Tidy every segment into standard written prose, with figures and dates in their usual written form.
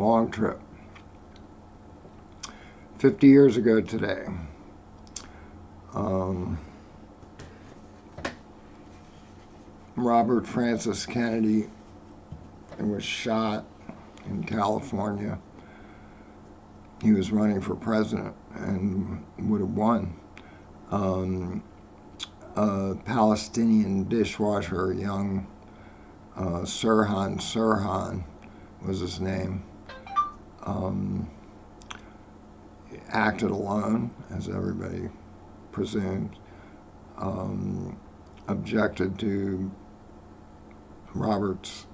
long trip. 50 years ago today, Robert Francis Kennedy was shot in California. He was running for president and would have won. A Palestinian dishwasher, young Sirhan was his name, acted alone, as everybody presumed, objected to Robert's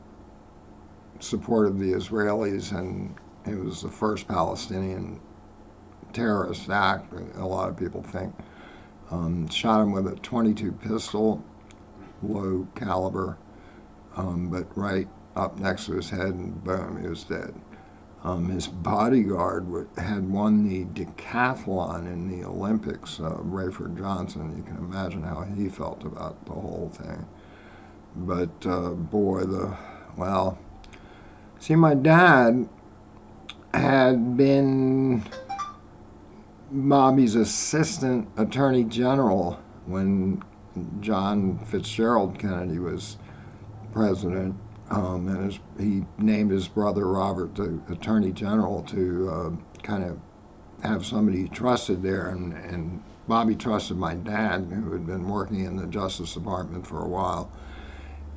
support of the Israelis, and it was the first Palestinian terrorist act, a lot of people think. Shot him with a .22 pistol, low caliber, but right up next to his head, and boom, he was dead. His bodyguard had won the decathlon in the Olympics, Rayford Johnson. You can imagine how he felt about the whole thing. But boy, see, my dad had been Bobby's assistant attorney general when John Fitzgerald Kennedy was president, and he named his brother Robert the attorney general to kind of have somebody he trusted there, and Bobby trusted my dad, who had been working in the Justice Department for a while,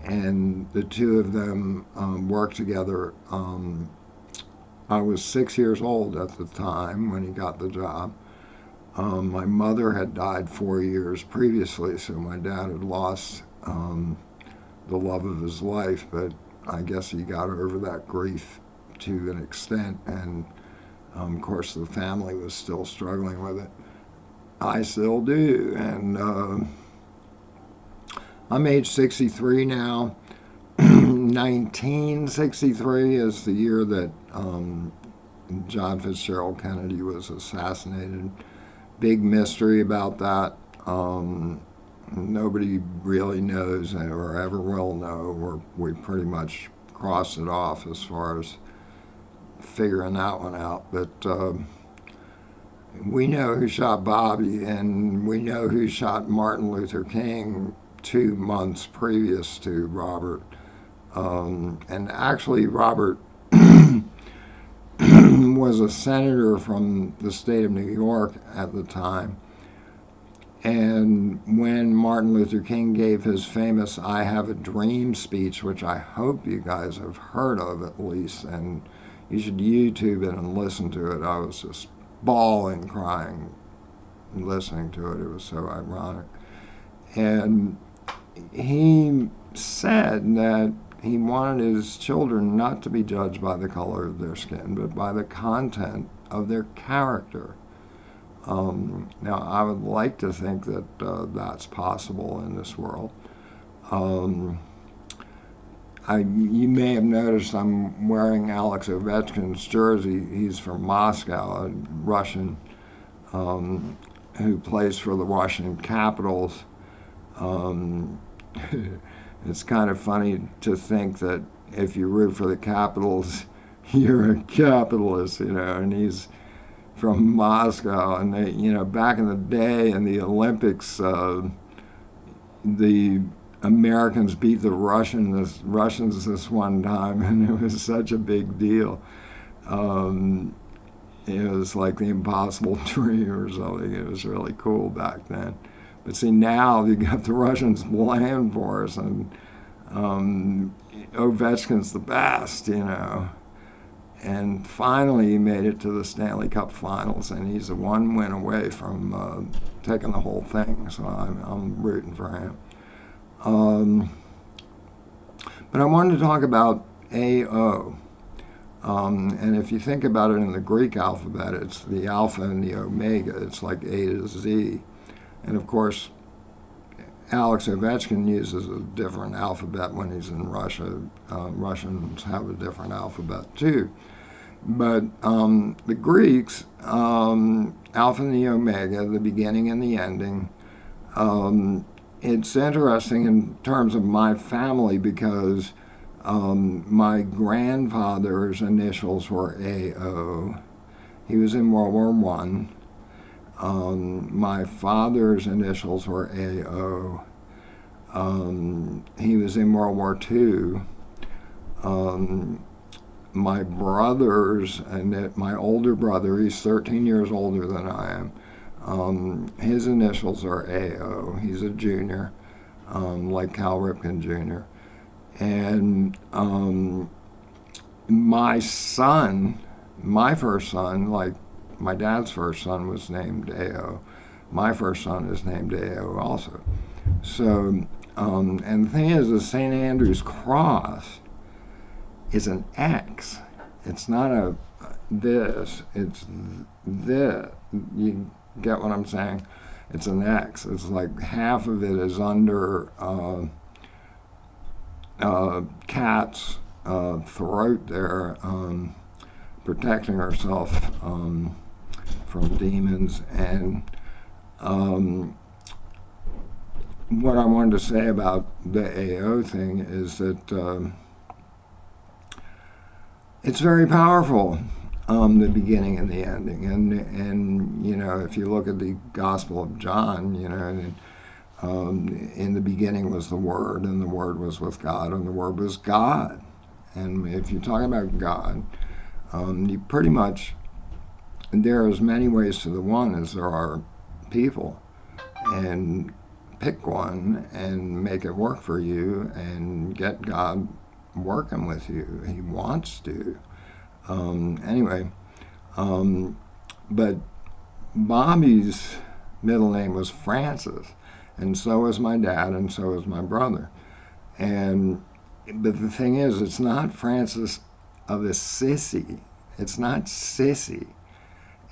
and the two of them worked together. I was 6 years old at the time when he got the job. My mother had died 4 years previously, so my dad had lost the love of his life, but I guess he got over that grief to an extent, and of course the family was still struggling with it. I still do, and I'm age 63 now. 1963 is the year that John Fitzgerald Kennedy was assassinated. Big mystery about that. Nobody really knows or ever will know. We pretty much crossed it off as far as figuring that one out. But we know who shot Bobby, and we know who shot Martin Luther King 2 months previous to Robert. And actually, Robert was a senator from the state of New York at the time. And when Martin Luther King gave his famous "I Have a Dream" speech, which I hope you guys have heard of at least, and you should YouTube it and listen to it. I was just bawling, crying, listening to it. It was so ironic. And he said that he wanted his children not to be judged by the color of their skin, but by the content of their character. Now, I would like to think that that's possible in this world. You may have noticed I'm wearing Alex Ovechkin's jersey. He's from Moscow, a Russian who plays for the Washington Capitals. It's kind of funny to think that if you root for the Capitals, you're a capitalist, and he's from Moscow. And they, back in the day in the Olympics, the Americans beat the Russians this one time, and it was such a big deal. It was like the impossible dream or something. It was really cool back then. But see, now you got the Russians playing for us, and Ovechkin's the best, And finally, he made it to the Stanley Cup Finals, and he's a 1 win away from taking the whole thing. So I'm rooting for him. But I wanted to talk about AO. And if you think about it in the Greek alphabet, it's the alpha and the omega. It's like A to Z. And of course, Alex Ovechkin uses a different alphabet when he's in Russia. Russians have a different alphabet too. But the Greeks, alpha and the omega, the beginning and the ending. It's interesting in terms of my family because My grandfather's initials were AO. He was in World War One. My father's initials were AO. He was in World War II. My brothers, and my older brother, he's 13 years older than I am. His initials are AO. He's a junior, like Cal Ripken Jr. And my son, my first son, like my dad's first son was named AO. My first son is named AO also. So, and the thing is, the St. Andrew's Cross is an X. It's not a this, it's this. You get what I'm saying? It's an X. It's like half of it is under Kat's throat there, protecting herself from demons. And what I wanted to say about the AO thing is that it's very powerful, the beginning and the ending. And you know, if you look at the Gospel of John, you know, in the beginning was the Word, and the Word was with God, and the Word was God. And if you're talking about God, you pretty much, there are as many ways to the one as there are people. And pick one and make it work for you and get God working with you. He wants to. Anyway, but Bobby's middle name was Francis, and so was my dad, and so was my brother. But the thing is, it's not Francis of Assisi. It's not Sissy.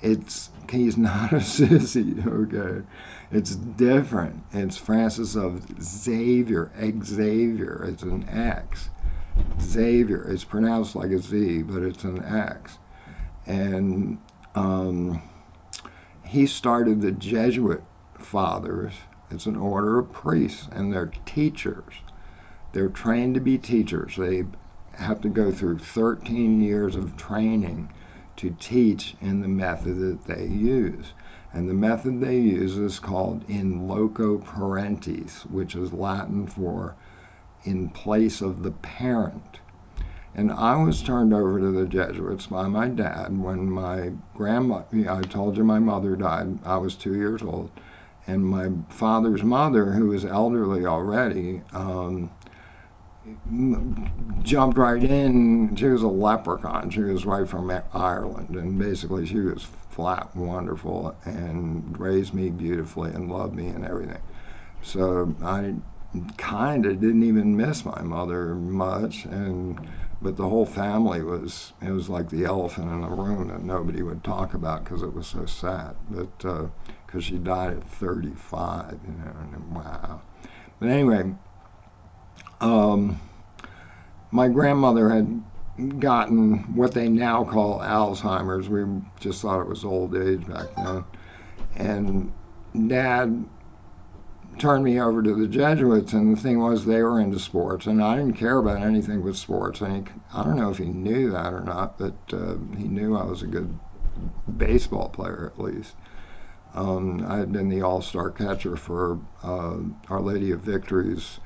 He's not a sissy, okay? It's different. It's Francis of Xavier, Xavier. It's an X. Xavier. It's pronounced like a Z, but it's an X. And he started the Jesuit Fathers. It's an order of priests, and they're teachers. They're trained to be teachers. They have to go through 13 years of training to teach in the method that they use. And the method they use is called in loco parentis, which is Latin for in place of the parent. And I was turned over to the Jesuits by my dad when my grandma, I told you my mother died. I was 2 years old. And my father's mother, who was elderly already, jumped right in. She was a leprechaun. She was right from Ireland, and basically she was flat wonderful and raised me beautifully and loved me and everything. So I kind of didn't even miss my mother much, but the whole family was, it was like the elephant in the room that nobody would talk about because it was so sad. But because she died at 35, you know, and wow. But anyway, my grandmother had gotten what they now call Alzheimer's. We just thought it was old age back then. And Dad turned me over to the Jesuits, and the thing was, they were into sports, and I didn't care about anything with sports. And I don't know if he knew that or not, but he knew I was a good baseball player, at least. I had been the all-star catcher for Our Lady of Victory's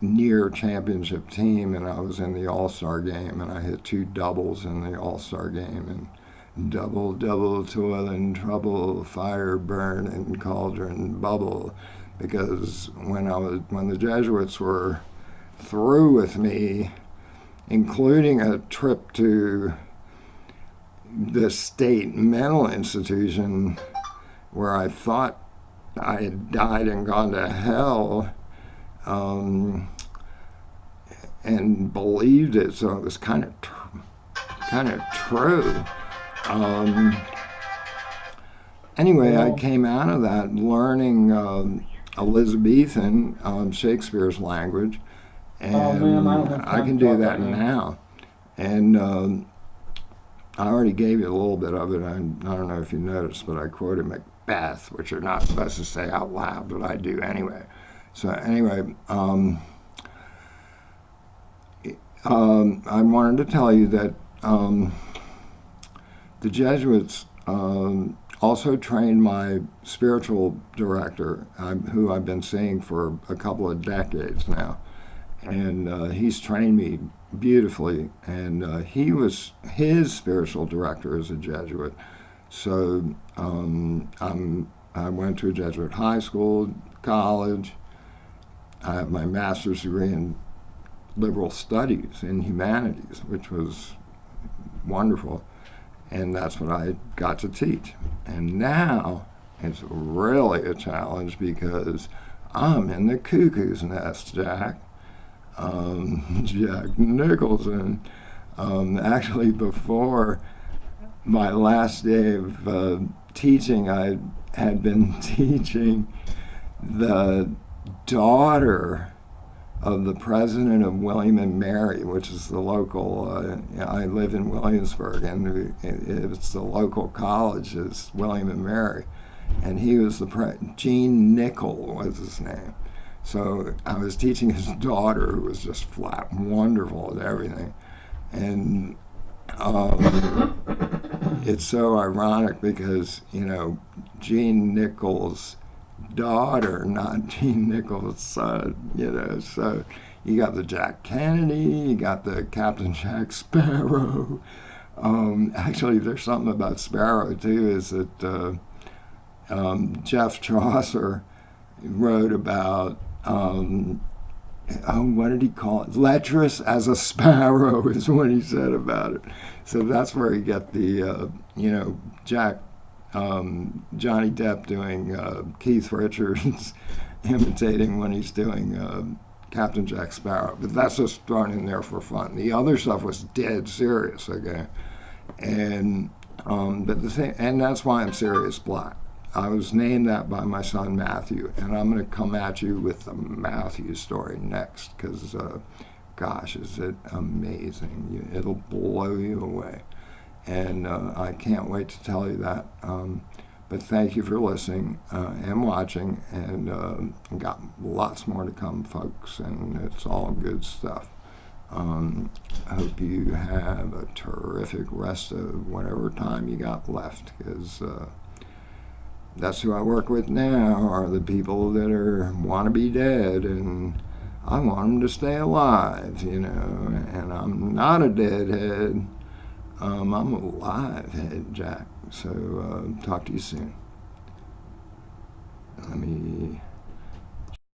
near championship team, and I was in the all-star game, and I hit 2 doubles in the all-star game, and double, double, toil and trouble, fire, burn, and cauldron bubble, because when the Jesuits were through with me, including a trip to the state mental institution where I thought I had died and gone to hell, and believed it, so it was kind of true. Anyway, I came out of that learning Elizabethan, Shakespeare's language, and I can do that now. And I already gave you a little bit of it. I don't know if you noticed, but I quoted Macbeth, which you're not supposed to say out loud, but I do anyway. So anyway, I wanted to tell you that the Jesuits also trained my spiritual director, who I've been seeing for a couple of decades now. And he's trained me beautifully. And his spiritual director is a Jesuit. So I went to a Jesuit high school, college. I have my master's degree in liberal studies in humanities, which was wonderful. And that's what I got to teach. And now it's really a challenge because I'm in the cuckoo's nest, Jack. Jack Nicholson. Actually, before my last day of teaching, I had been teaching the daughter of the president of William and Mary, which is the local. I live in Williamsburg, and it's the local college is William and Mary, and he was Gene Nickel was his name. So I was teaching his daughter, who was just flat wonderful at everything, and it's so ironic because Gene Nichols' daughter, not Gene Nichols' son. So you got the Jack Kennedy, you got the Captain Jack Sparrow. Actually, there's something about Sparrow too. Is that Jeff Chaucer wrote about what did he call it? Lecherous as a sparrow is what he said about it. So that's where you get the, Jack, Johnny Depp doing Keith Richards imitating when he's doing Captain Jack Sparrow. But that's just thrown in there for fun. The other stuff was dead serious, okay? And, but the thing, and that's why I'm Sirius Black. I was named that by my son Matthew, and I'm going to come at you with the Matthew story next because, gosh, is it amazing. It'll blow you away. And I can't wait to tell you that. But thank you for listening and watching, and got lots more to come, folks, and it's all good stuff. I hope you have a terrific rest of whatever time you got left, because that's who I work with now, are the people that want to be dead, and I want them to stay alive, and I'm not a deadhead. I'm a live head, Jack. So talk to you soon. Let me